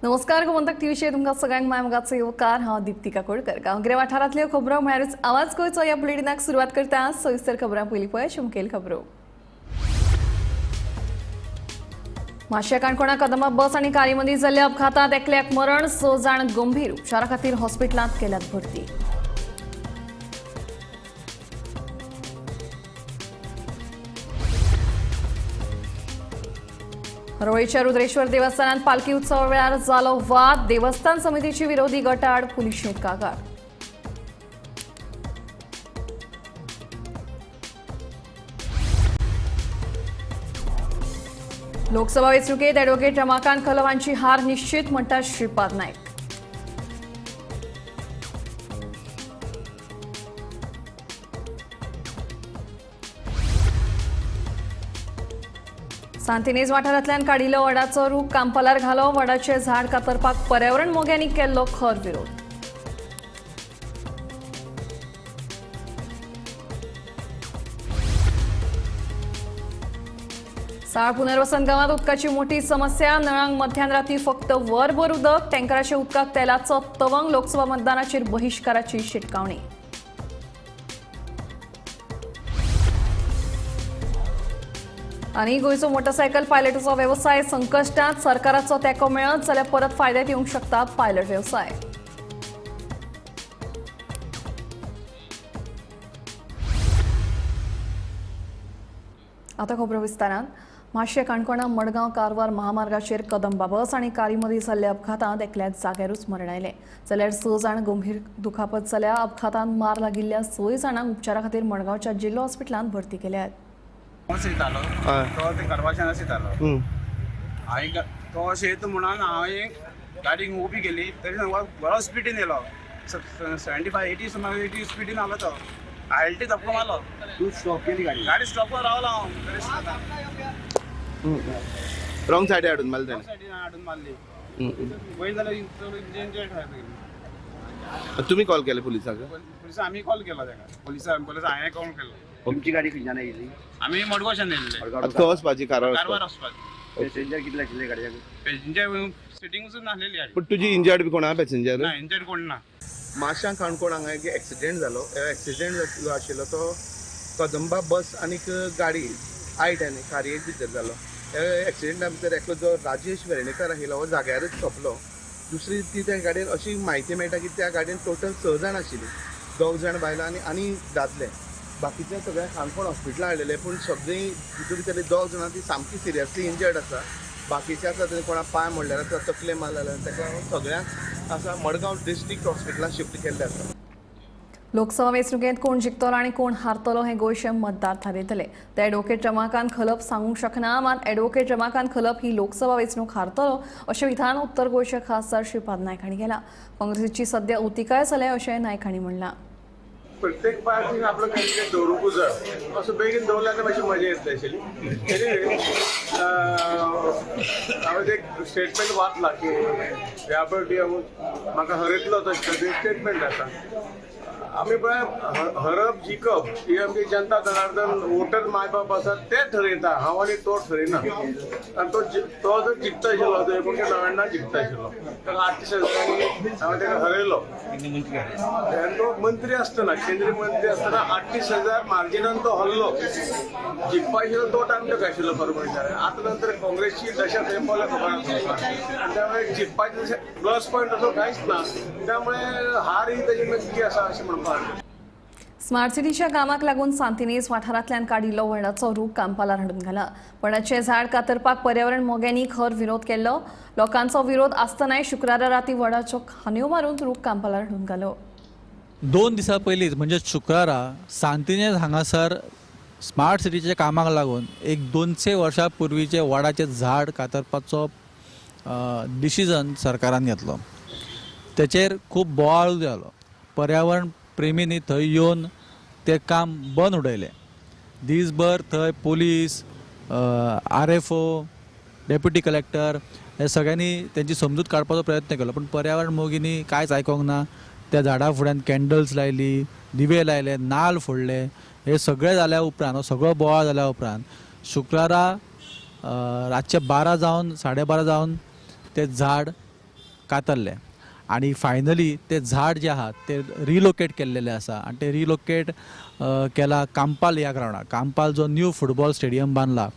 नमस्कार गोमंतक टीव्हीचेर तुमकां सगळ्यांक मायमोगाचो येवकार। हांव दीप्तिका कोळकर। गांवगिऱ्या वाठारांतल्यो खबरो म्हळ्यारूच आवाज गोंयचो ह्या बुलेटिनाक सुरवात करता। सविस्तर खबरां पयलीं पळय मुखेल खबरो। माशे काणकोणा कदंबा बस आनी कारी मदीं जाल्ल्या अपघातांत एकल्याक मरण, 6 जाण गंभीर उपचारा खातीर हॉस्पिटलांत केल्यात भरती। हरवळीच्या रुद्रेश्वर देवस्थानात पालखी उत्सवा वेळार जालो वाद। देवस्थान समितीची विरोधी गटाआड पुलिशेंत कागाळ। लोकसभा वेंचणुकेत एडव्होकेट रमाकांत खलप हांची हार निश्चित म्हणटा श्रीपाद नायक। सांतिनेज वाठारांतल्यान काडिल्लो वडाचो रूख कांपालार घालो। वडाचें झाड कातरपाक पर्यावरण मोग्यांनी केल्लो खर विरोध। साळ पुनर्वसन गांवांत उदकाची मोठी समस्या। नळांक मध्यान राती फक्त वरभर उदक। टँकराच्या उदकाक तेलाचो तवंग। लोकसभा मतदानाचेर बहिष्काराची शिटकावणी। आनी गोंयचो मोटरसायकल पायलटीचो वेवसाय संकश्टांत। सरकाराचो तेंको मेळत जाल्यार परत फायद्यात येवंक शकता पायलट वेवसाय। आतां खबरो विस्तारान। माशे काणकोणा मडगांव कारवार महामार्गाचेर कदंबा बस आनी कारी मदीं जाल्ल्या अपघातांत एकल्याक जाग्यारूच मरण आयलें जाल्यार 6 जाण गंभीर दुखापत जाल्या। अपघातांत मार लागिल्ल्या 6 जाणांक उपचारा खातीर मडगांवच्या जिल्लो हॉस्पिटलांत भरती केल्यात। तो करवाशान येतालो तो शेत म्हणून हांवें गाडी उबी केली तरी बरो स्पिडीन येयलो 75-80 सुमार 80 स्पिडीन आलो तो आयल्टी धपको मारलो। तू स्टॉप केली गाडी स्टॉपवर रावलो हांव रॉंग सायडी हाडून मारली हाडून मारली वयर जाल्यार इंजर्ड तुम्ही कॉल केले पुलिसाक? पुलिस आम्ही कॉल केलो ताका पुलिस हांवें कॉल केलो। तुमची गाडी खंयच्यान येयली? आम्ही मडगांवच्यान येयल्ले खंय वचपाची? कारवार वचपाची। पॅसेंजर कितले आशिल्ले गाडयेक? पॅसेंजर सिटींगसून नासलेली गाडी। पण तुजी इंजर्ड बी कोण आहा पॅसेंजर? ना इंजर्ड कोण ना। माश्यां काणकोण हांगा एक एक्सिडेंट जालो। एक्सिडेंट जो आशिल्लो तो कदंबा बस आनीक गाडी आयट आनी कारयेक भितर जालो। एक्सिडेंटा भितर एकलो जो राजेश वेर्णेकर आशिल्लो हो जाग्यारच सोंपलो। दुसरी ती त्या गाडयेन अशी म्हायती मेळटा की त्या गाडयेन टोटल 6 जाण आशिल्लीं, 2 जाण बायलां आनी दादले। बाकीचे सगळे काणकोण हॉस्पिटलांत हाडलेले पूण सगळीं भितरली 2 जाणां ती सामकी सिरियसली इंजर्ड आसा। बाकीचे आसा ते कोणा पांय मोडलेले आसा, तकले मारलेले ताका सगळ्यांक आसा मडगांव डिस्ट्रिक्ट हॉस्पिटलांत शिफ्ट केल्ले आसा। लोकसभा वेंचणुकेंत कोण जिखतलो आनी कोण हारतलो हे गोंयचे मतदार थारयतले ते एडव्होकेट रमाकांत खलप सांगूंक शकना। मात एडव्होकेट रमाकांत खलप ही लोकसभा वेंचणूक हारतलो अशें विधान उत्तर गोंयचे खासदार श्रीपाद नायक हांणी केलां। काँग्रेसीची सध्या उतिकाय जाल्या अशें नायक हांणी म्हणलां। प्रत्येक पार्टीन आपलो कॅन्डिडेट दवरूंकूच जाय असो बेगीन दवरल्यार मातशी मजा येतली आशिल्ली। हांवें एक स्टेटमेंट वाचला की ह्या फावटी म्हाका हरयतलो तो स्टेटमेंट आसा। आमी पळय हरप जिखप ही आमची जनता जनार्दन वोटर मायबाप आसात ते ठरयता, हांव आनी तो ठरयना। आनी तो जर जिखता आशिल्लो तो 1999 जिखता आशिल्लो ताका 38,000 हांवें ताका हरयलो आनी तो मंत्री आसतना केंद्रीय मंत्री आसतना 38,000 मार्जिनान तो हरलो। जिखपा आशिल्लो तो टायम ताका आशिल्लो खरो म्हणटा। आतां नंतर काँग्रेसची दशा थंय पळोवल्या खबर आसा आनी त्यामुळे जिखपाचें प्लस पॉयंट असो कांयच ना, त्यामुळे हार ही ताची नक्की आसा अशें म्हणपाक। स्मार्ट सिटीच्या कामाक लागून सांतिनेज वाठारांतल्यान काडिल्लो वडाचो रूख कांपालार हाडून घाला। वडाचें झाड कातरपाक पर्यावरण मोग्यांनी खर विरोध केल्लो। लोकांचो विरोध आसतनाय शुक्रारा राती वडाच्यो खांद्यो मारून रूख कांपालार हाडून घालो। 2 दिसां पयलींच म्हणजे शुक्रारा सांतिनेज हांगासर स्मार्ट सिटीच्या कामाक लागून एक 200 वर्सां पूर्वीचे वडाचें झाड कातरपाचो डिसिजन सरकारान घेतलो। तेचेर खूब बोवाळ जालो। पर्यावरण प्रेमींनी थंय येवन ते काम बंद उडयलें। दीसभर थंय पोलीस, RFO, डेप्युटी कलेक्टर हे सगळ्यांनी तेंची समजूत काडपाचो प्रयत्न केलो पण पर्यावरण मोगींनी कांयच आयकोंक ना। त्या झाडा फुड्यान कॅन्डल्स लायली, दिवे लायले, नाल्ल फोडले। हे सगळें जाल्या उपरांत हो सगळो बोवाळ जाल्या उपरांत शुक्रारा रातचे 12 जावन 12:30 जावन ते झाड कातरले आणि फायनली ते झाड जे आहात ते रिलोकेट केल्लेले आसा आणि ते रिलोकेट केला कांपाल ह्या ग्राउंडार. कांपाल जो न्यू फुटबॉल स्टेडियम बांदला,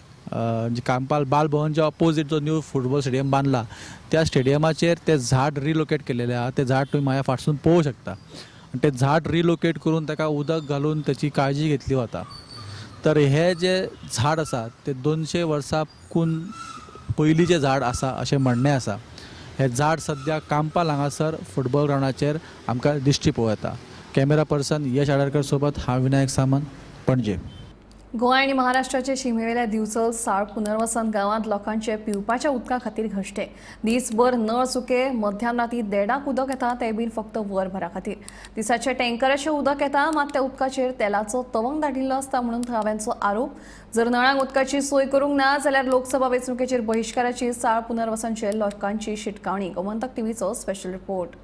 कांपाल बाल भवनच्या ऑपोजीट जो न्यू फुटबॉल स्टेडियम बांदला त्या स्टेडियमाचेर ते झाड रिलोकेट केलेले आहा. ते झाड तुम्ही माझ्या फाटसून पळोवंक शकता. आणि ते झाड रिलोकेट करून ताका उदक घालून त्याची काळजी घेतली वता. तर हे जे झाड आसा ते 200 वर्सां कून पयलींचें झाड आसा अशें म्हणणें आसा. हे झाड सद्या कांपाल हांगासर फुटबॉल ग्राउंडाचेर आमकां दिश्टी पळोवं येता. कॅमेरा पर्सन यश आडरकर सोबत हांव विनायक सामंत, पणजे. गोंय आणि महाराष्ट्राचे शिमेवेल्या दिवचल साळ पुनर्वसन गावात लोकांचे पिवपाच्या उदका खातीर घश्टे. दिसभर नळ सुके, मध्यान राती देडाक उदक येता, ते बीन फक्त वरभरा खातीर. दिसाचे टँकराचे उदक येता, मात त्या उदकाचेर तेलाचो तवंग दाटिल्लो आसता म्हणून थळाव्यांचो आरोप. जर नळांक उदकाची सोय करूंक ना जाल्यार लोकसभा वेंचणुकेचेर बहिष्काराची साळ पुनर्वसनचे लोकांची शिटकावणी. गोमंतक टीव्हीचो स्पेशल रिपोर्ट.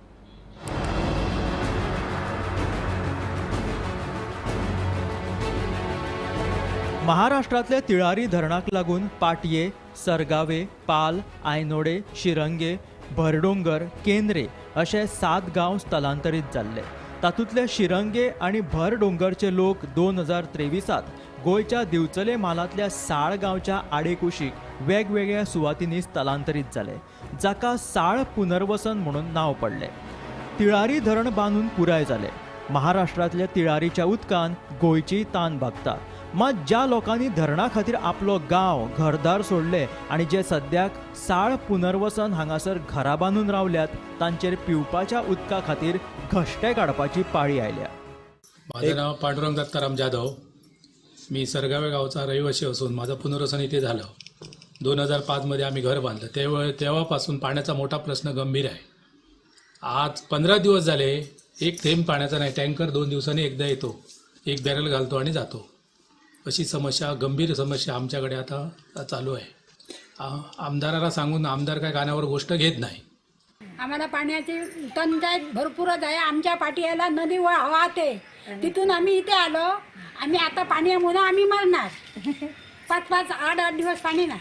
महाराष्ट्रातल्या तिळारी धरणाक लागून पाटये, सरगावे, पाल, आयनोडे, शिरंगे, भरडोंगर, केंद्रे असे 7 गांव स्थलांतरीत जाल्ले. तातूंतले शिरंगे आणि भरडोंगरचे लोक 2023 गोयच्या दिवचले म्हालांतल्या साळ गांवच्या आडेकुशीक वेगवेगळ्या सुवातींनी स्थलांतरीत जाले, जाका साळ पुनर्वसन म्हणून नाव पडले. तिळारी धरण बांदून पुराय जाले. महाराष्ट्रातल्या तिळारीच्या उदकान गोयची तान भागता. मात ज्या लोकांनी धरणा खातीर आपलो गांव घरदार सोडले आणि जे सद्याक साळ पुनर्वसन हांगासर घरां बांदून रावल्यात, तांचेर पिवपाच्या उदका खातीर घश्टे काडपाची पाळी आयल्या. माझं नाव पांडुरंग दत्ताराम जाधव. मी सरगावे गावचा रहिवासी असून माझं पुनर्वसन इथे झालं. 2005 मध्ये आम्ही घर बांधलं. तेव्हापासून पाण्याचा मोठा प्रश्न गंभीर आहे. आज 15 दिवस झाले एक थेंब पाण्याचा नाही. टँकर 2 दिवसांनी एकदा येतो, एक बॅरल घालतो आणि जातो. अशी समस्या, गंभीर समस्या आमच्याकडे आता चालू आहे. आमदाराला सांगून आमदार काय कानावर गोष्ट घेत नाही. आम्हाला पाण्याची टंचाई भरपूरच आहे. आमच्या पाठीला नदी वाहते, तिथून आम्ही इथे आलो. आम्ही आता पाण्यामुळे आम्ही मरणार. 5-5, 8-8 दिवस पाणी नाही.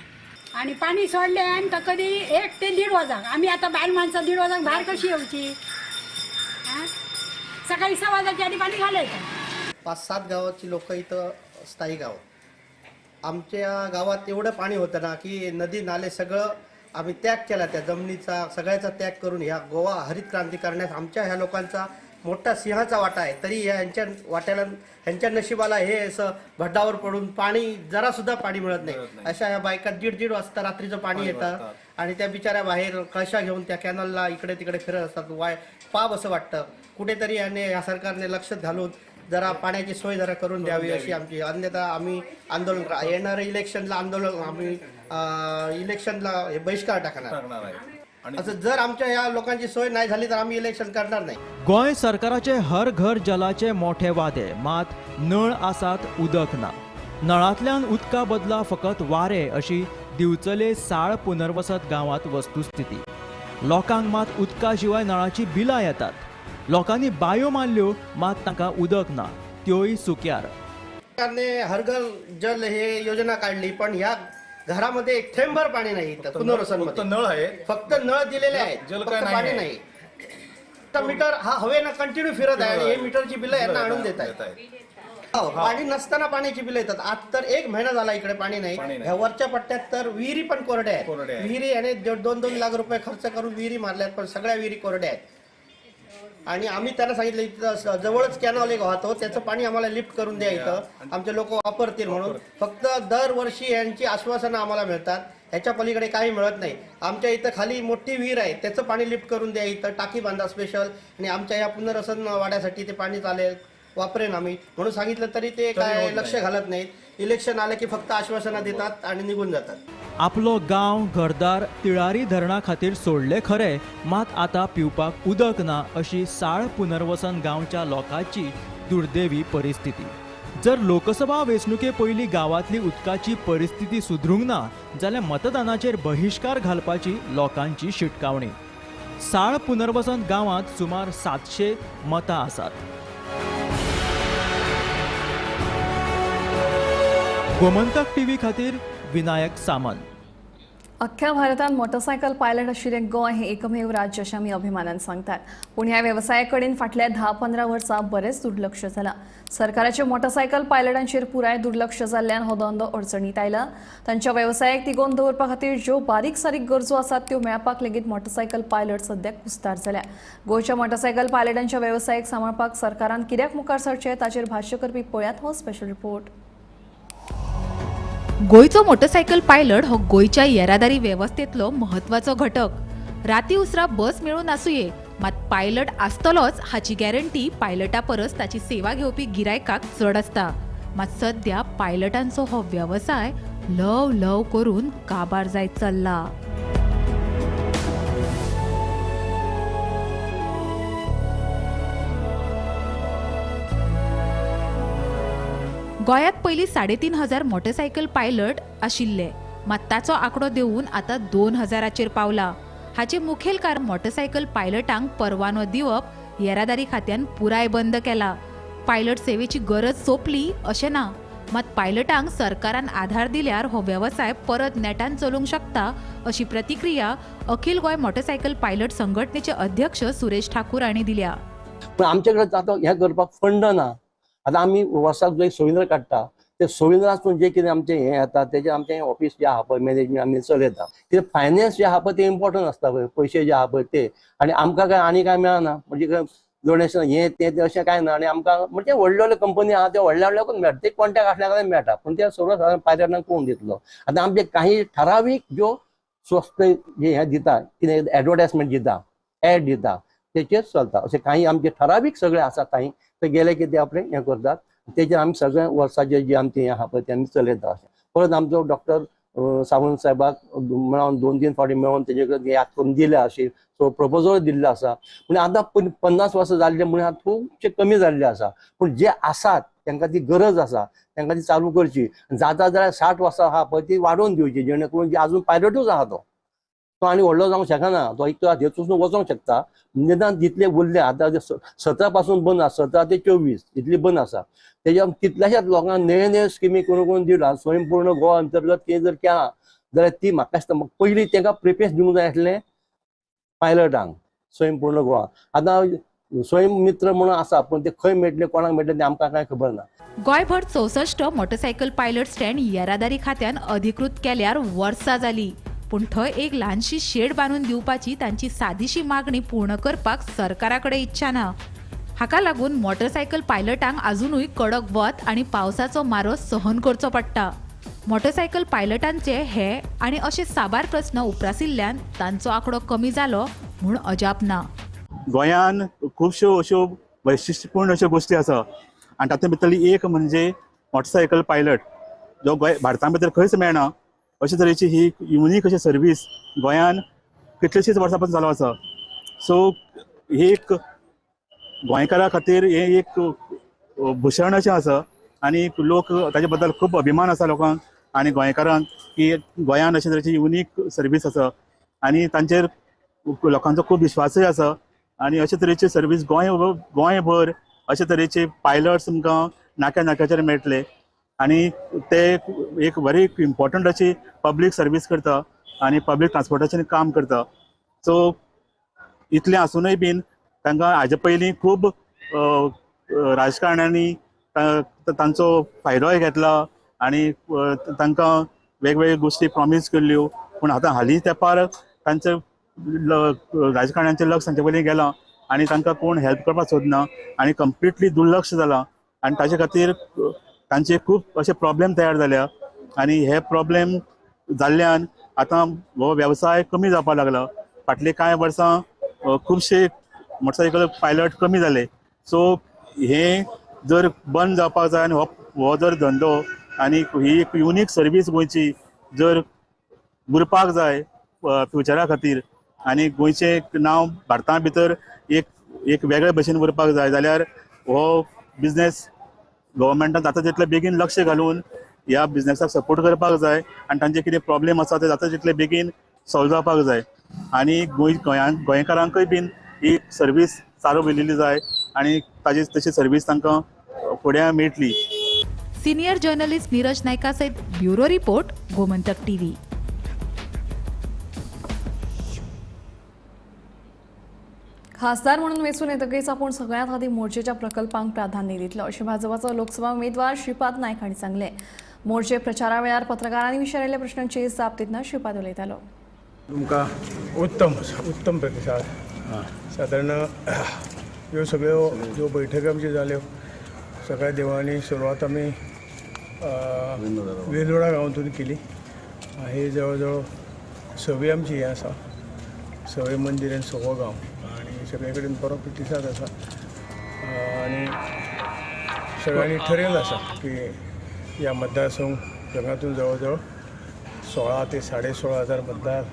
आणि पाणी सोडले आणि तर कधी 1 ते 1:30 वाजता. आम्ही आता बाहेर माणसं 1:30 वाजता बाहेर कशी यायची? सकाळी 6 वाजताच्या आधी पाणी घालायचं. 5-7 गावाची लोक इथं स्थायिक आहोत. आमच्या गावात एवढं पाणी होतं ना की नदी नाले सगळं आम्ही त्याग केला. त्या जमिनीचा सगळ्याचा त्याग करून ह्या गोवा हरित क्रांती करण्यास आमच्या ह्या लोकांचा मोठा सिंहाचा वाटा आहे. तरी ह्यांच्या वाट्याला, ह्यांच्या नशिबाला हे असं भड्डावर पडून पाणी, जरासुद्धा पाणी मिळत नाही. अशा ह्या बायका 1:30 वाजता रात्रीचं पाणी येतं आणि त्या बिचाऱ्या बाहेर कळशा घेऊन त्या कॅनलला इकडे तिकडे फिरत असतात. पाप असं वाटतं. कुठेतरी या सरकारने लक्ष घालून जरा पाण्याची सोय जरा करून द्यावी अशी आमची. अन्यथा आम्ही आंदोलन, येणाऱ्या इलेक्शनला आंदोलन, आम्ही इलेक्शनला बहिष्कार टाकणार आहे. असं जर आमच्या या लोकांची सोय नाही झाली तर आम्ही इलेक्शन करणार नाही. गोंय सरकाराचे हर घर जलाचे मोठे वादे, मात नळ आसात उदक ना. नळांतल्यान उदका बदला फकत वारे अशी दिवचले साळ पुनर्वसत गावात वस्तुस्थिती. लोकांक मात उदका शिवाय नळाची बिलां येतात. लोकांनी बायो मारल्यो, मात तांकां उदक ना, त्योय सुक्यार. सरकारने हर घर जल हे योजना काढली, पण ह्या घरामध्ये एक थेंबर पाणी नाही. पुनर्वसन नळ आहे, फक्त नळ दिलेले आहेत, फक्त पाणी नाही. तर मीटर हा हवेनं कंटिन्यू फिरत आहे आणि हे मीटरची बिलं यांना आणून देत आहेत. पाणी नसताना पाण्याची बिलं येतात. आज तर 1 महिना झाला इकडे पाणी नाही. ह्या वरच्या पट्ट्यात तर विहिरी पण कोरड्या आहेत. विहिरी याने 1.5-2 लाख रुपये खर्च करून विहिरी मारल्यात, पण सगळ्या विहिरी कोरड्या आहेत. आणि आम्ही त्यांना सांगितलं इथं जवळच कॅनॉल एक वाहतो, त्याचं पाणी आम्हाला लिफ्ट करून द्या, इथं आमचे लोक वापरतील म्हणून. फक्त दरवर्षी यांची आश्वासनं आम्हाला मिळतात, ह्याच्या पलीकडे काही मिळत नाही. आमच्या इथं खाली मोठी विहीर आहे, त्याचं पाणी लिफ्ट करून द्या, इथं टाकी बांधा स्पेशल, आणि आमच्या या पुनर्वसन वाड्यासाठी ते पाणी चालेल, वापरेन आम्ही म्हणून सांगितलं तरी ते काय लक्ष घालत नाहीत. इलेक्शन आलं की फक्त आश्वासनं देतात आणि निघून जातात. आपलो गांव घरदार तिळारी धरणा खातीर सोडले खरे, मात आता पिवपाक उदक ना अशी साळ पुनर्वसन गांवच्या लोकांची दुर्दैवी परिस्थिती. जर लोकसभा वेंचणुके पयलीं गांवांतली उदकाची परिस्थिती सुधरूंक ना जाल्यार मतदानाचेर बहिष्कार घालपाची लोकांची शिटकावणी. साळ पुनर्वसन गांवांत सुमार 700 मतां आसात. गोमंतक टीव्ही खातीर विनायक सामंत. अख्ख्या भारतांत मोटरसायकल पायलट आशिल्लें गोंय हें एकमेव राज्य अशें आमी अभिमानान सांगतात. पूण ह्या वेवसाया कडेन फाटल्या 10-15 वर्सां बरेंच दुर्लक्ष जालां. सरकाराचे मोटरसायकल पायलटांचेर पुराय दुर्लक्ष जाल्ल्यान हो धंदो अडचणीत आयला. तांच्या वेवसायाक तिगोवन दवरपा खातीर ज्यो बारीक सारीक गरजो आसात त्यो मेळपाक लेगीत मोटरसायकल पायलट सद्याक कुस्तार जाल्या. गोंयच्या मोटरसायकल पायलटांच्या वेवसायाक सांबाळपाक सरकारान कित्याक मुखार सरचें ताचेर भाश्य करपी पळयात हो स्पेशल रिपोर्ट. गोंयचो मोटरसायकल पायलट हो गोंयच्या येरादारी वेवस्थेतलो महत्वाचो घटक. राती उसरा बस मेळून आसुये मात पायलट आसतलोच हाची गॅरंटी पायलटा परस ताची सेवा घेवपी गिरायकाक चड आसता. मात सध्या पायलटांचो हो वेवसाय ल्हव ल्हव करून काबार जायत चल्ला. गोंयांत पयलीं 3,500 मोटरसायकल पायलट आशिल्ले, मात ताचो आंकडो देंवून आतां 2,000चेर पावला. हाचे मुखेल कारण मोटरसायकल पायलटांक परवानो दिवप येरादारी खात्यान पुराय बंद केला. पायलट सेवेची गरज सोंपली अशें ना, मात पायलटांक सरकारान आधार दिल्यार हो वेवसाय परत नेटान चलूंक शकता अशी प्रतिक्रिया अखिल गोंय मोटरसायकल पायलट संघटनेचे अध्यक्ष सुरेश ठाकूर हांणी दिल्या. पण आमचे कडेन आतां हें करपाक फंड ना. आतां आमी वर्साक जो एक सोविंद्र काडटा ते सोविंद्रासून जे कितें आमचें हें येता तेजें आमचें ऑफिस जें आहा पळय मॅनेजमेंट आमी चलयता. कित्याक फायनान्स जे आहा पळय ते इम्पॉर्टंट आसता पळय, पयशे जे आहा पळय ते. आनी आमकां काय आनी काय मेळना, म्हणजे डोनेशन हें तें अशें कांय ना. आनी आमकां म्हणजे व्हडल्यो व्हडल्यो कंपनी आहा त्यो व्हडल्या व्हडल्याकूच मेळटा, ते कॉन्टॅक्ट आसल्या कारणान मेळटा. पूण ते सर्वसाधारण पायलटांक कोण दितलो. आतां आमचे काही ठरावीक ज्यो स्वस्त जे हें दिता, कितें एडवर्टायजमेंट दिता, एड दिता, तेचेर चलता. अशें काही आमचे ठरावीक सगळे आसा काही ते गेले की ते आपलें हें करतात. तेजेर आमी सगळें वर्साचें जे आमचें हें आहा पळय ते आमी चलयता. अशें परत आमचो डॉक्टर सावंत साहेबाक मेळोन 2-3 फावटी मेळोन तेजे कडेन याद करून दिल्या अशी सो प्रपोजल दिल्लो आसा. पूण आतां 50 वर्सां जाल्ले म्हणून खूबशे कमी जाल्ले आसा. पूण जे आसात तांकां ती गरज आसा, तांकां ती चालू करची. जाता जाल्यार 60 वर्सां आहा पळय ती वाडोवन दिवची, जेणे करून जे आजून पायलटूच आहा तो आनी व्हडलो जावंक शकना. तो एक हेतून वचोंक शकता. निदान जितले उरले आतां 17 पासून बंद आसा, 17 ते 24 इतली बंद आसा. तेज्या कितल्याशाच लोकांक नवे नवे स्किमी करून दिला. स्वयंपूर्ण गोवा अंतर्गत कितें जर केलां जाल्यार ती म्हाका दिसता पयलीं तांकां प्रिफरन्स दिवंक जाय आसलें पायलटांक स्वयंपूर्ण गोवा. आतां स्वयं मित्र म्हणून आसा पूण ते खंय मेळटले कोणाक मेळटले तें आमकां कांय खबर ना. गोंयभर 64 मोटरसायकल पायलट स्टँड येरादारी खात्यान अधिकृत केल्यार वर्सां जाली. पूण थंय एक ल्हानशी शेड बांदून दिवपाची तांची सादीशी मागणी पूर्ण करपाक सरकारा कडेन इच्छा ना. हाका लागून मोटरसायकल पायलटांक अजूनय कडक वत आनी पावसाचो मारो सहन करचो पडटा. मोटरसायकल पायलटांचे हे आनी अशे साबार प्रस्न उप्रासिल्ल्यान तांचो आंकडो कमी जालो म्हूण अजाप ना. गोंयान खुबश्यो अश्यो वैशिश्टपूर्ण अश्यो गोश्टी आसा आनी तातूंत भितरली एक म्हणजे मोटरसायकल पायलट जो गोंय भारतां भितर खंयच मेळना अशे तरेची ही युनिक अशी सर्वीस गोंयान कितलेशीच वर्सां पासून चालू आसा. सो ही एक गोंयकारा खातीर हें एक भुशण अशें आसा आनी लोक ताचे बद्दल खूब अभिमान आसा लोकांक आनी गोंयकारांक की गोंयान अशे तरेची युनिक सर्वीस आसा आनी तांचेर लोकांचो खूब विश्वासय आसा. आनी अशे तरेची सर्वीस गोंयभर अशे तरेचे पायलट्स तुमकां नाक्या नाक्याचेर मेळटले आनी ते एक बरी इम्पॉर्टंट अशी पब्लीक सर्वीस करता आनी पब्लीक ट्रान्सपोर्टेशन काम करता. सो इतलें आसुनूय बीन तांकां हाजे पयलीं खूब राजकारण्यांनी तांचो फायदोय घेतला आनी तांकां वेगवेगळ्यो गोश्टी प्रॉमीस केल्ल्यो. पूण आतां हालीं तेंपार तांचें राजकारण्यांचें लक्ष तांचे वयल्यान गेलां आनी तांकां कोण हेल्प करपाक सोदना आनी कंप्लिटली दुर्लक्ष जालां आनी ताचे खातीर तांचे खूब अशे प्रॉब्लेम तयार जाल्या आनी हे प्रॉब्लेम जाल्ल्यान आतां हो वेवसाय कमी जावपाक लागला. फाटले कांय वर्सां खुबशे मोटरसायकल पायलट कमी जाले. सो हे जर बंद जावपाक जाय आनी हो जर धंदो आनी ही एक युनिक सर्वीस गोंयची जर उरपाक जाय फ्युचरा खातीर आनी गोंयचें नांव भारता भितर एक वेगळे भशेन उरपाक जाय जाल्यार हो बिझनेस गव्हर्मेंटान जाता तितले बेगीन लक्ष घालून ह्या बिझनेसाक सपोर्ट करपाक जाय आनी तांचे कितें प्रॉब्लेम आसा ते जाता तितले बेगीन सॉल्व जावपाक जाय आनी गोंयकारांकूय बीन ही सर्वीस चालू उरलेली जाय आनी ताजी तशी सर्वीस तांकां फुडें मेळटली. सिनियर जर्नलिस्ट नीरज नायका सयत ब्युरो रिपोर्ट गोमंतक टीव्ही. खासदार म्हणून वेचून येतकीच आपण सगळ्यात आधी मोर्चेच्या प्रकल्पांक प्राधान्य दितलो अशें भाजपाचो लोकसभा उमेदवार श्रीपाद नायक हांणी सांगलें. मोर्चे प्रचारा वेळार पत्रकारांनी विचारिल्ल्या प्रश्नांची जाप दितना श्रीपाद उलयतालो. तुमकां उत्तम प्रतिसाद. सादारण ह्यो सगळ्यो ज्यो बैठकी आमच्यो जाल्यो सगळ्या देवळांनी सुरवात आमी वेलवडा गांवांतून केली. हे जवळ जवळ सवय आमची हें आसा, सवय मंदिर आनी सगळो गांव आनी सगळे कडेन बरो प्रतिसाद आसा. आनी सगळ्यांनी ठरयलें आसा की ह्या मतदारसंघातून जवळ जवळ 16 ते 16.5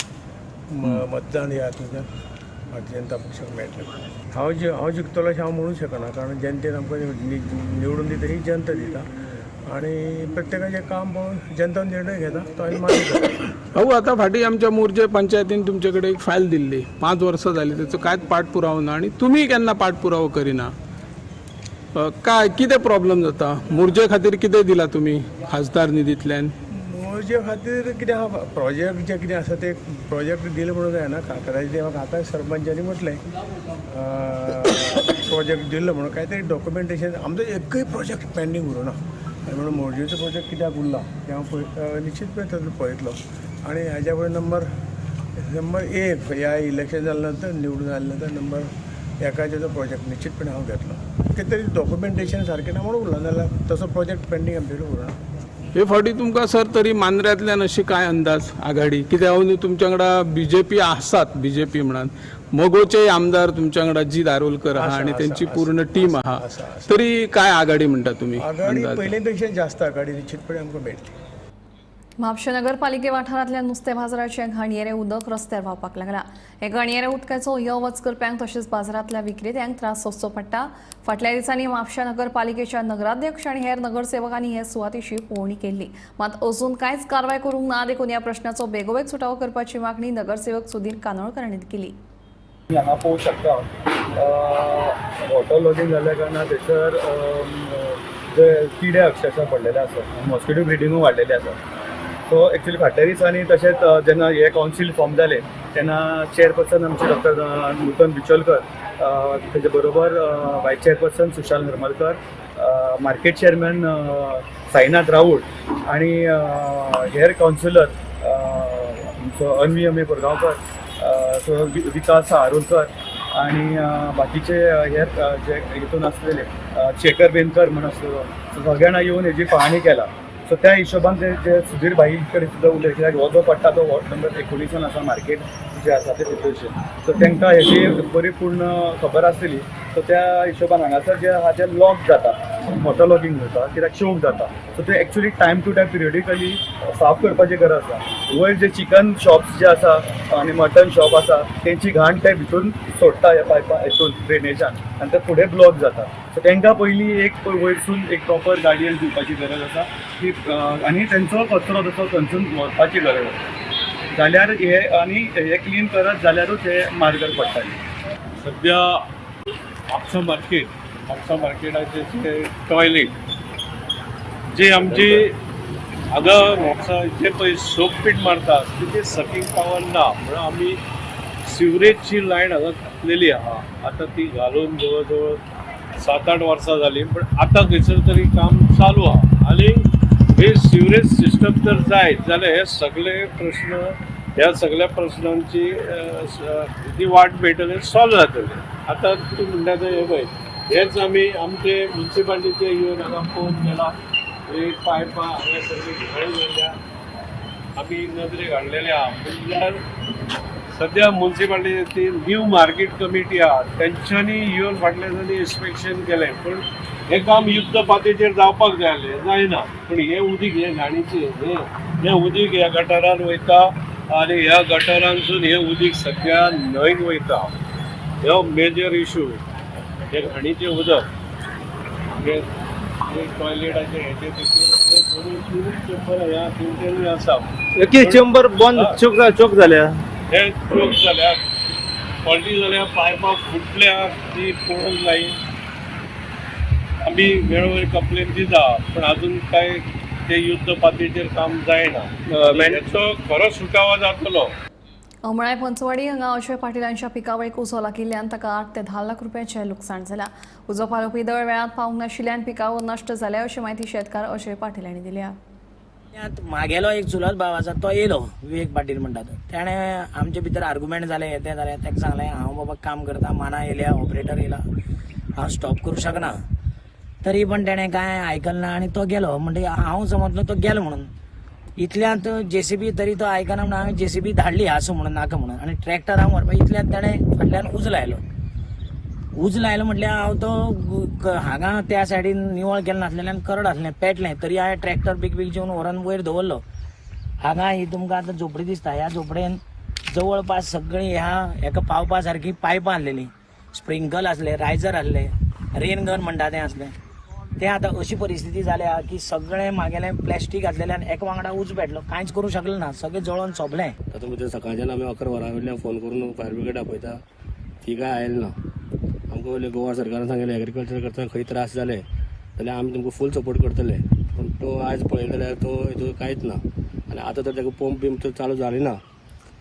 मतदान ह्या हातूंतल्यान भारतीय जनता पक्षाक मेळटलें. हांव जिखतलो अशें हांव म्हणूंक शकना, कारण जनतेन आमकां निवडून दिता ही जनता दिता आणि प्रत्येकाचें काम पळोवन जनता निर्णय घेता तो आनी मानता. हो, आता फाटी आमच्या मोर्चे पंचायतीन तुमचे कडेन एक फायल दिल्ली 5 वर्सां जाली, तेचो कांयच पाठपुरावो ना आनी तुमी केन्ना पाठपुरावो करिना. काय कितें प्रॉब्लेम जाता? मोर्चे खातीर कितें दिला तुमी खासदार निधींतल्यान? मोर्चे खातीर कितें आहा, प्रोजेक्ट जे कितें आसा ते प्रोजेक्ट दिले म्हणून जायना. कातराचे म्हाका आतां सरपंचानी म्हटलें प्रोजेक्ट दिल्लो म्हणून कांय तरी डॉक्युमेंटेशन. आमचो एकूय प्रोजेक्ट पेंडींग उरूना म्हणून मोर्जेचो प्रोजेक्ट कित्याक उरला ते हांव निश्चितपणे पळयतलो. आनी हाज्या फुडें नंबर 1 ह्या इलेक्शन जाल्या नंतर निवडून आयल्या नंतर नंबर 1 जो प्रोजेक्ट निश्चितपणे हांव घेतलो. कितें तरी डॉक्युमेंटेशन सारकें ना म्हणून उरला, जाल्यार तसो प्रोजेक्ट पेंडींग आमचे कडेन उरना. हे फावटी तुमकां सर तरी मांद्र्यांतल्यान अशी काय अंदाज आघाडी? कित्याक हांव तुमच्या वांगडा BJP आसात, BJP म्हणून मोगोचे आमदार तुमच्या वांगडा जी दारोलकर आहा आनी तेंची पूर्ण टीम आहा, तरी काय आघाडी म्हणटा तुमी? आघाडी पयले पेक्षा जास्त आघाडी निश्चितपणे आमकां मेळटली. म्हापशें नगरपालिके वाठारांतल्या नुस्तें बाजाराचें घाणयेरें उदक रस्त्यार व्हांवपाक लागला. हे घाणयेऱ्या उदकाचो यो वच करप्यांक तशेंच बाजारांतल्या विक्रेत्यांक त्रास सोंसचो पडटा. फाटल्या दिसांनी म्हापशें नगरपालिकेच्या नगराध्यक्ष आनी हेर नगरसेवकांनी हे सुवातेची पळोवणी केल्ली, मात अजून कांयच कारवाय करूंक ना देखून ह्या प्रश्नाचो बेगोबेग सुटावो करपाची मागणी नगरसेवक सुधीर कानोळकर हांणी केली. हांगा पळोवंक शकता वॉटर लॉगिंग जाल्ल्या कारणान थंयसर जे किडे अक्षरशः पडलेले आसा, मॉस्किटो ब्रिडिंगूय वाडलेले आसा. सो एक्चुअली फाटल्या दिसांनी तशेंच जेन्ना हे कावन्सील फॉर्म जाले तेन्ना चेअरपर्सन आमचे डॉक्टर नूतन बिचोलकर, तेजे बरोबर vice chairperson Sushal Harmalkar, market chairman Sainath Raut आणि हेर कावन्सिलर अन्वी अमे बोरगांवकर, सो विकास आरोलकर आणि बाकीचे हेर जे हितून आसलेले शेखर बेनकर म्हणून आसलो, सगळ्या जाणां येवन हेजी पाहणी केला. सो त्या हिशोबान जे सुधीर भाई कडेन सुद्दां उलय, कित्याक हो जो पडटा तो वॉर्ड नंबर 19 आसा मार्केट जे आसा ते सिच्युएशन. सो तांकां हेजी बरी पूर्ण खबर आसली. सो त्या हिशोबान हांगासर जे आहा जे लॉक जाता, वॉटर लॉगिंग जाता, कित्याक शोक जाता. सो ते actually time to time periodically साफ करपाची गरज आसा. वयर जे चिकन शॉप्स जे आसा आनी मटन शॉप आसा तेंची घाण ते भितून सोडटा ह्या पायपा हितून ड्रेनेजान आनी ते फुडें ब्लॉक जाता. सो तांकां पयलीं एक वयरसून एक प्रॉपर गाडयेन दिवपाची गरज आसा की आनी तेंचो कचरो तसो थंयसून व्हरपाची गरज आसा. जाल्यार हे आनी हे क्लीन करत जाल्यारूच हे मार्गर पडटाली. सध्या म्हापसा मार्केटाचे जे टॉयलेट जे आमचे हांगा म्हापसा जे पळय सोकपीट मारतात तिथे सकिंग पावर ना, म्हणून आमी सिवरेजची लायन हांगा घातलेली आहा. आतां ती घालून जवळ जवळ 7-8 वर्सां जाली, पण आतां खंयसर तरी काम चालू आहा. आनी हे सिवरेज सिस्टम जर जायत जाल्यार हे सगळे प्रश्न, ह्या सगळ्या प्रश्नांची ती वाट मेळटली, सॉल्व जातली. आतां तूं म्हणटा तें हे पळय, हेच आमी आमचे म्युन्सिपालिटीचे येवन हांगा पळोवन गेला. एक पायपां हांगा सगळी घाण जाल्ल्या, आमी नदरेक हाडलेले आहा. म्हणल्यार सध्या म्युन्सिपालिटीची न्यू मार्केट कमिटी आहा, तेंच्यांनी येवन फाटल्या दिसांनी इन्स्पेक्शन केलें, पूण हे काम युद्ध पातळीचेर जावपाक जाय आसलें, जायना. पूण हे उदीक हे घाणीचे हे उदीक ह्या गटारान वयता आनी ह्या गटारांसून हे उदीक सगळ्या न्हंयक वयता. हो मेजर इशू, हे घाणीचें उदक. हे टॉयलेटाचे हेचे चेंबर ह्या तेंच्यांनी आसा. चेंबर बंद चोक जाल्या, हे चोक जाल्यात, फॉल्टी जाल्या, पायपां फुटल्या, ती पळोवंक जाय. आमी वेळोवेळी कंप्लेन दिता, पण अजून काय ते युद्ध पातळीचेर काम जायना. हेचो खरो सुटावो जातलो. अमळाय पंचवाडी हांगा अक्षय पाटीलांच्या पिकावळीक उजो लागिल्ल्यान ताका 8 ते 10 लाख रुपयांचें लुकसाण जालां. उजो पालोवपी दळ वेळार पावंक नाशिल्ल्यान पिकावळ नश्ट जाल्या अशी माहिती शेतकार अक्षय पाटील हांणी दिल्या. म्हागेलो एक चुलत भाव आसा तो येयलो विवेक पाटील म्हणटा तो. ताणें आमचे भितर आर्ग्युमेंट जालें येते जाल्यार ताका सांगलें हांव बाबा काम करता माना येयल्या ऑपरेटर येयला हांव स्टॉप करूं शकना. तरी पण ताणें कांय आयकलें ना आनी तो गेलो. म्हणटकीर हांव समजलो तो गेलो म्हणून. इतल्यांत जेसीबी तरी तो आयकना म्हणून हांवें जेसीबी धाडली आसूं म्हणून नाका म्हणून आनी ट्रॅक्टराक व्हरपाक इतल्यांत ताणें फाटल्यान उज लायलो. उज लायलो म्हटल्यार हांव तो हांगा त्या सायडीन निवळ केलें नासलेल्यान करड आसलें पेटलें. तरी हांवें ट्रॅक्टर बीक जेवन व्हरून वयर दवरलो. हांगा ही तुमकां आतां झोपडी दिसता. ह्या झोपडेन जवळपास सगळीं हेका पावपा सारकी पायपां आसलेलीं. स्प्रिंकल आसले, रायझर आसले, रेन गन म्हणटा तें आसलें. तें आतां अशी परिस्थिती जाल्या की सगळें म्हागेलें प्लॅस्टीक आसलेल्यान एका वांगडा उज पेटलो. कांयच करूं शकलें ना. सगळें जळोवन सोंपलें. तातूंत भितर सकाळच्यान आमी 11 वरां वयल्यान फोन करून फायर ब्रिगेड आपयता ती काय आयली ना. आमकां वयले गोवा सरकारान सांगलें एग्रीकल्चर करतना खंय त्रास जाले जाल्यार आमी तुमकां फूल सपोर्ट करतले. पूण तो आयज पळयलो जाल्यार तो हितून कांयच ना. आनी आतां तर ताका पंप बीम चालू जाली ना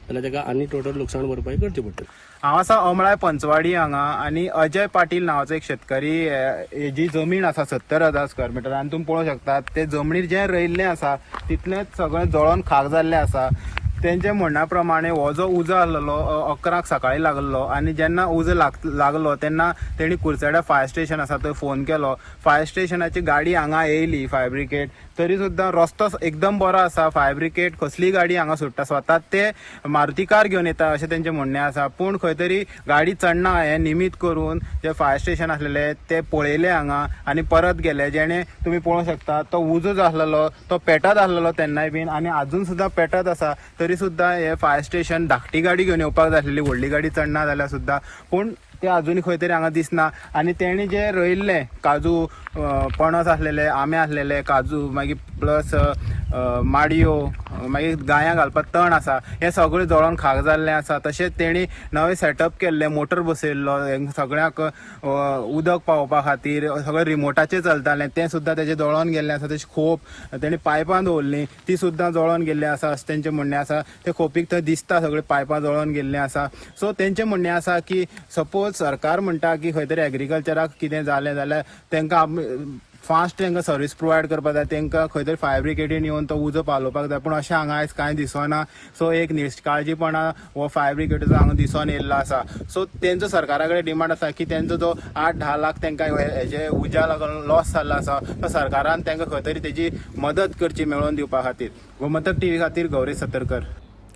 जाल्यार ताका आनी टोटल लुकसाण भरपाई करची पडटली. हांव आसा अमळाय पंचवाडी हांगा आनी अजय पाटील नांवाचो एक शेतकरी जी जमीन आसा 70,000 स्क्वेअर मिटर आनी तुमी पळोवंक शकतात ते जमनीर जें रोयिल्लें आसा तितलेंच सगळें जळोन खाक जाल्लें आसा. तेंचे म्हणण्या प्रमाणे हो जो उजो आसलो 11 सकाळीं लागलो आनी जेन्ना उजो लागलो तेन्ना तेणी कुर्चेड्या फायर स्टेशन आसा थंय फोन केलो. फायर स्टेशनाची गाडी हांगा येयली फायर ब्रिगेड. तरी सुद्दां रस्तो एकदम बरो आसा. फायर ब्रिगेड कसलीय गाडी हांगा सोडटा स्वता ते मारुती कार घेवन येता अशें तेंचें म्हणणें आसा. पूण खंय तरी गाडी चडना हें निमीत करून जे फायर स्टेशन आसलेले ते पळयले हांगा आनी परत गेले. जेणे तुमी पळोवंक शकता तो उजो जो आसलेलो तो पेटत आसलेलो तेन्नाय बीन आनी आजून सुद्दां पेटत आसा. तरी सुद्दां हे फायर स्टेशन धाकटी गाडी घेवन येवपाक जाय आसलेली व्हडली गाडी चडना जाल्यार सुद्दां. पूण ते आजुनूय खंय तरी हांगा दिसना. आनी तेणी जे रोयिल्ले काजू पणस आसलेले, आंबे आसलेले, काजू मागीर प्लस माडयो मागीर गायां घालपाक तण आसा हें सगळें जळोन खाक जाल्लें आसा. तशेंच तेणी नवें सेटअप केल्लें मोटर बसयल्लो सगळ्यांक उदक पावोवपा खातीर सगळें रिमोटाचेर चलतालें तें सुद्दां तेजें जळोन गेल्लें आसा. तशें खोप तेणी पायपां दवरलीं ती सुद्दां जळोन गेल्लीं आसा अशें तेंचें म्हणणें आसा. ते खोपीक थंय दिसता सगळीं पायपां जळोन गेल्लीं आसा. सो तेंचें म्हणणें आसा की सपोज सरकार म्हणटा की खंय तरी एग्रीकल्चराक कितें जालें जाल्यार तांकां फास्ट तांकां सर्वीस प्रोवायड करपाक जाय. तांकां खंय तरी फायर ब्रिगेडीन येवन तो उजो पालोवपाक जाय. पूण अशें हांगा आयज कांय दिसना. सो एक निश्काळजीपणा हो फायर ब्रिगेडीचो हांगा दिसून येयल्लो आसा. सो तेंचो सरकारा कडेन डिमांड आसा की तेंचो जो 8-10 लाख तांकां हेजे उज्या लागून लॉस जाल्लो आसा तो सरकारान तांकां खंय तरी तेजी मदत करची मेळोवन दिवपा खातीर. गोमंतक टीव्ही खातीर गौरी सतरकर.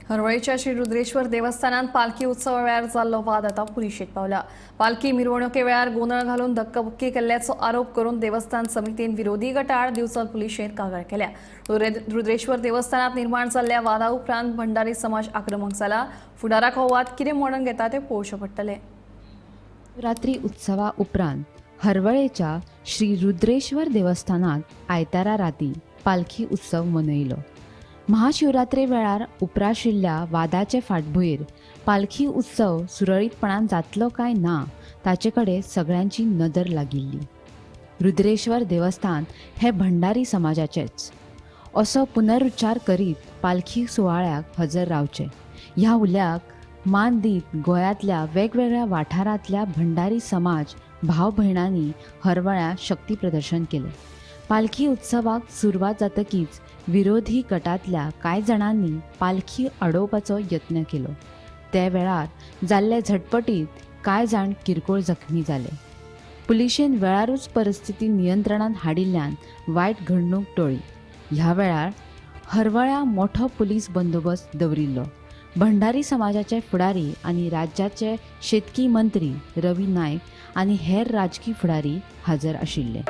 हरवळीच्या श्री रुद्रेश्वर देवस्थानात पालखी उत्सव वेळार जाल्लो वाद आतां पुलिशेंत पावला. पालखी मिरवणुके वेळार गोंधळ घालून धक्काबुक्की केल्ल्याचो आरोप करून देवस्थान समितीन विरोधी गट आड दिवचल पुलिशेंत कागाळ केल्या. रुद्रेश्वर देवस्थानात निर्माण जाल्ल्या वादा उपरांत भंडारी समाज आक्रमक जाला. फुडाराक हो वाद कितें मोडून घेता तें पळोवचें पडटलें. रात्री उत्सवा उपरांत हरवळेच्या श्री रुद्रेश्वर देवस्थानात आयतारा राती पालखी उत्सव मनयलो. महाशिवरात्रे वेळार उपराशिल्ल्या वादाचे फाटभुंयेर पालखी उत्सव सुरळीतपणान जातलो काय ना ताचे कडेन सगळ्यांची नदर लागिल्ली. रुद्रेश्वर देवस्थान हे भंडारी समाजाचेच असो पुनरुच्चार करीत पालखी सुवाळ्याक हजर रावचे ह्या उल्याक मान दीत गोंयांतल्या वेगवेगळ्या वाठारांतल्या भंडारी समाज भाव भयणांनी हरवळ्या शक्ती प्रदर्शन केले. पालखी उत्सवाक सुरवात जातकीच विरोधी गटांतल्या कांय जाणांनी पालखी अडोवपाचो यत्न केलो. त्या वेळार जाल्ले झटपटीत कांय जाण किरकोळ जखमी जाले. पुलिशेन वेळारूच परिस्थिती नियंत्रणात हाडिल्ल्यान वायट घडणूक टळ्ळी. ह्या वेळार हरवळ्या मोठो पुलीस बंदोबस्त दवरिल्लो. भंडारी समाजाचे फुडारी आनी राज्याचे शेतकी मंत्री रवी नायक आनी हेर राजकी फुडारी हाजर आशिल्ले.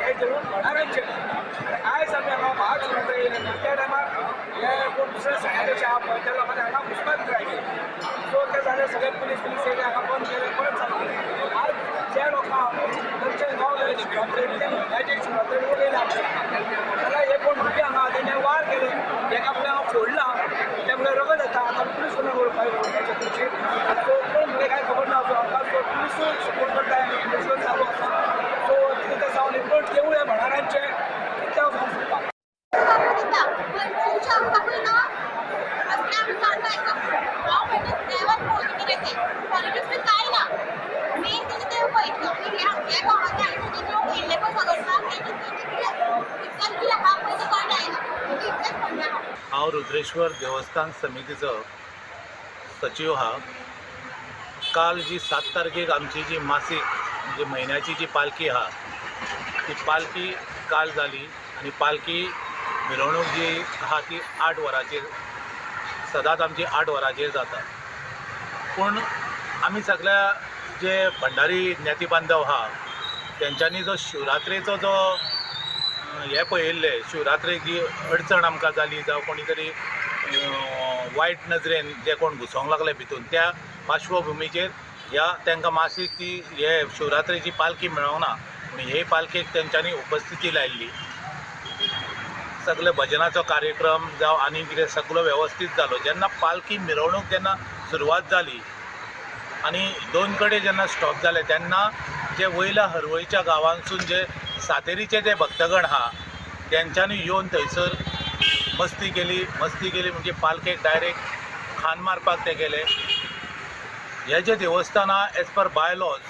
सगळे पुलीस येयले हांगा बंद केले परत चालू. आज जे लोकांक खंयचे गांव जाल्यार हे कोण भुरगे हांगा तेणे वार केले एका आपल्या हांव फोडला त्यामुळे रगत येता. आतां पुलीस कोणाक ओळखायचे सो कोण भुरगे कांय खबर ना. आमकां पुलीसूय सपोर्ट करता इन्वेस्टिगेशन चालू आसा. सो कितें जावन रिपोर्ट घेवं हे भंडाऱ्यांचे कितें जावंक शकता. पण हांव रुद्रेश्वर देवस्थान समितीचो सचिव हा. काल जी 7 तारखेक आमची जी मासीक म्हणजे म्हयन्याची जी पालखी हा ती पालखी काल जाली आणि पालखी मिरवणूक जी आहा ती 8 वरांचेर सदांच आमची 8 वरांचेर जाता. पूण आमी सगळ्या जे भंडारी ज्ञाती बांधव हा तेंच्यांनी जो शिवरात्रेचो जो हे पळयल्ले, शिवरात्रेक जी अडचण आमकां जाली जावं कोणी तरी वायट नजरेन जे कोण घुसोंक लागले भितून, त्या पार्श्वभुमीचेर ह्या तांकां मासीक ती हे शिवरात्रेची पालखी मेळोंक ना. पूण हे पालखेक तेंच्यांनी उपस्थिती लायिल्ली. सगळे भजनाचो कार्यक्रम जावं आनी कितें सगळो वेवस्थीत जालो. जेन्ना पालखी मिरवणूक जेन्ना सुरवात जाली आनी 2 कडेन जेन्ना स्टॉप जाले तेन्ना जे वयल्या हरवळीच्या गांवांसून जे सातेरीचे जे भक्तगण आहा तेंच्यांनी येवन थंयसर मस्ती केली म्हणजे पालखेक डायरेक्ट खान मारपाक ते गेले. हे जे देवस्थान आहा एज पर बायलॉज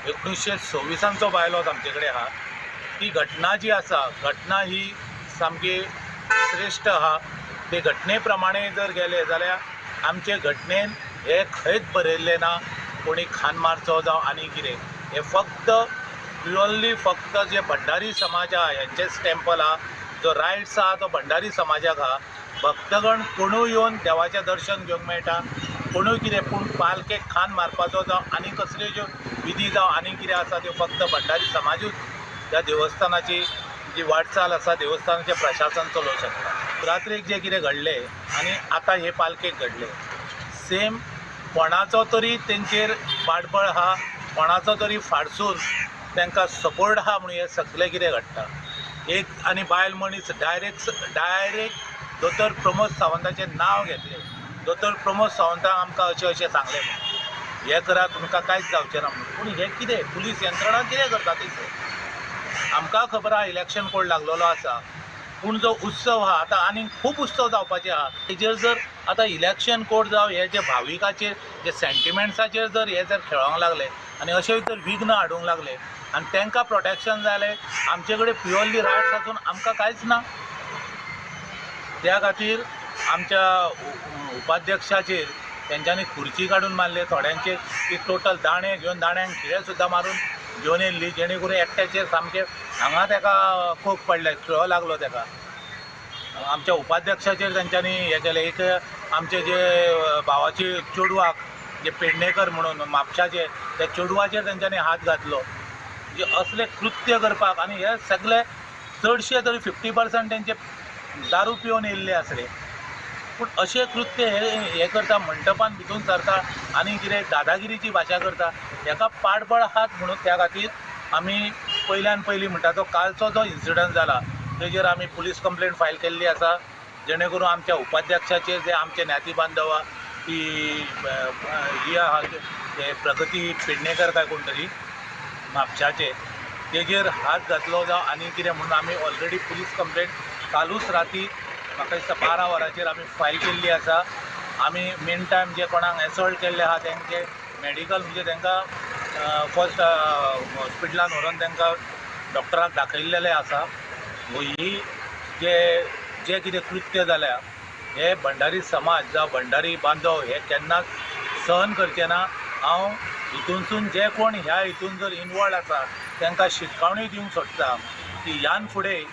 1926चो बायलॉज आमचे कडेन आहा. ती घटना जी आसा घटना ही सामकी श्रेश्ठ आहा. ते घटने प्रमाणे जर गेले जाल्यार आमचे घटनेन हे खंयच बरयल्लें ना कोणी खान मारचो जावं आनी कितें. हे फक्त प्युअरली फक्त जे भंडारी समाज आहा हेंचेच टेम्पल आहा. जो रायट्स आहा तो भंडारी समाजाक आहा. भक्तगण कोणूय येवन देवाचें दर्शन घेवंक मेळटा, कोणूय कितें. पूण पालखेक खान मारपाचो जावं आनी कसल्यो ज्यो विधी जावं आनी कितें आसा त्यो फक्त भंडारी समाजूच ह्या देवस्थानाची जी वाटचाल आसा देवस्थानाचें प्रशासन चलोवंक शकता. शिवरात्रेक जें कितें घडलें आनी आतां हे पालखेक घडलें सेम कोणाचो तरी तेंचेर पाडबळ आहा, कोणाचो तरी फाडसून तांकां सपोर्ट आहा म्हणून हें सगळें कितें घडटा. एक आनी बायल मनीस डायरेक्ट दोतोर प्रमोद सावंताचें नांव घेतलें. दोतोर प्रमोद सावंतान आमकां अशें सांगलें म्हणून हें करा तुमकां कांयच जावचें ना म्हणून. पूण हें कितें पुलीस यंत्रणा कितें करता थंयसर. आमकां खबर आहा इलेक्शन कोड लागलेलो आसा. पूण जो उत्सव आहा आतां आनीक खूब उत्सव जावपाचे आहा. हेजेर जर आतां इलेक्शन कोड जावं हे जे भाविकाचेर जे सेंटिमेंट्साचेर जर हे जर खेळोंक लागले आनी अशें जर विघ्न हाडूंक लागले आनी तांकां प्रोटेक्शन जालें, आमचे कडेन प्युअरली रायट्स आसून आमकां कांयच ना. त्या खातीर आमच्या उपाध्यक्षाचेर तेंच्यांनी खुर्ची काडून मारले. थोड्यांचे ती टोटल दाणे घेवन दाण्यांक खिळे सुद्दां मारून घेवन येयल्ली जेणे करून एकट्याचेर सामकें हांगा ताका खूब पडले, खिळो लागलो ताका. आमच्या उपाध्यक्षाचेर तेंच्यांनी हें केलें. एक आमचे जे भावाचे चेडवाक जे पेडणेकर म्हणून म्हापशाचे त्या चेडवाचेर तेंच्यांनी हात घातलो. जे असले कृत्य करपाक आनी हे सगळे चडशे तरी 50% तेंचे दारू पिवन येयल्ले आसले. पूण अशें कृत्य हे करता मंडपान भितून सरता आनी कितें दादागिरीची भाशा करता हेका पाडबळ आहात म्हणून त्या खातीर आमी पयल्यान पयलीं म्हणटा तो कालचो जो इन्सिडंट जाला तेजेर आमी पुलीस कंप्लेंट फायल केल्ली आसा. जेणे करून आमच्या उपाध्यक्षाचेर जे आमचे ज्ञाती बांधव आहा ती ही आहा ते प्रगती पेडणेकर काय कोण तरी म्हापशाचे तेजेर हात घातलो जावं आनी कितें म्हणून आमी ऑलरेडी पुलीस कंप्लेंट कालूच राती म्हाका दिसता 12 वरांचेर आमी फायल केल्ली आसा. आमी मेन टायम जे कोणाक एसॉल्ट केल्ले आहा तेंचे मेडिकल म्हणजे तांकां फर्स्ट हॉस्पिटलान व्हरून तांकां डॉक्टराक दाखयल्लेले आसा. ही जे कितें कृत्य जाल्या हे भंडारी समाज जावं भंडारी बांधव हे केन्नाच सहन करचे ना. हांव हितूनसून जे कोण ह्या हितून जर इनवॉल्ड आसा तांकां शिटकावणी दिवंक सोदता की ह्यान फुडें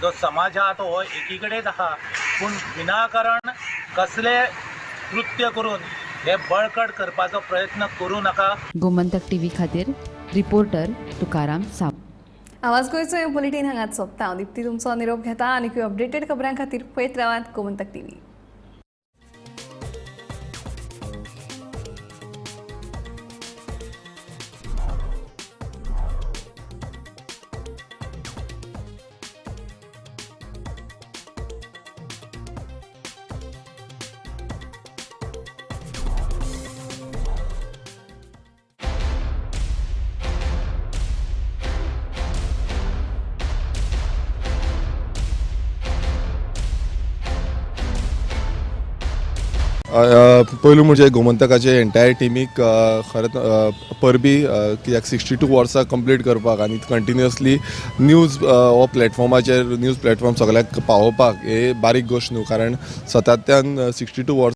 जो समाज आहा तो हो एकी कडेन आहा. पूण विनाकारण कसले कृत्य करून हे बळकट करपाचो प्रयत्न करूं नाका. गोमंतक टीव्ही खातीर रिपोर्टर तुकाराम सावंत. आवाज गोंयचो हे बुलेटीन हांगाच सोंपता. हांव दिप्ती तुमचो निरोप घेता आनी अपडेटेड खबरां खातीर पळयत रावात गोमंतक टीव्ही. पयलू म्हणजे गोमंतकाचे एंटायर टीमीक खरेंच परबी कित्याक 62 वर्सां कंप्लीट करपाक आनी कंटिन्युअसली न्यूज हो प्लॅटफॉर्माचेर न्यूज प्लॅटफॉर्म सगळ्याक पावोवपाक हे बारीक गोश्ट न्हू कारण सतत्यान 62 वर्सां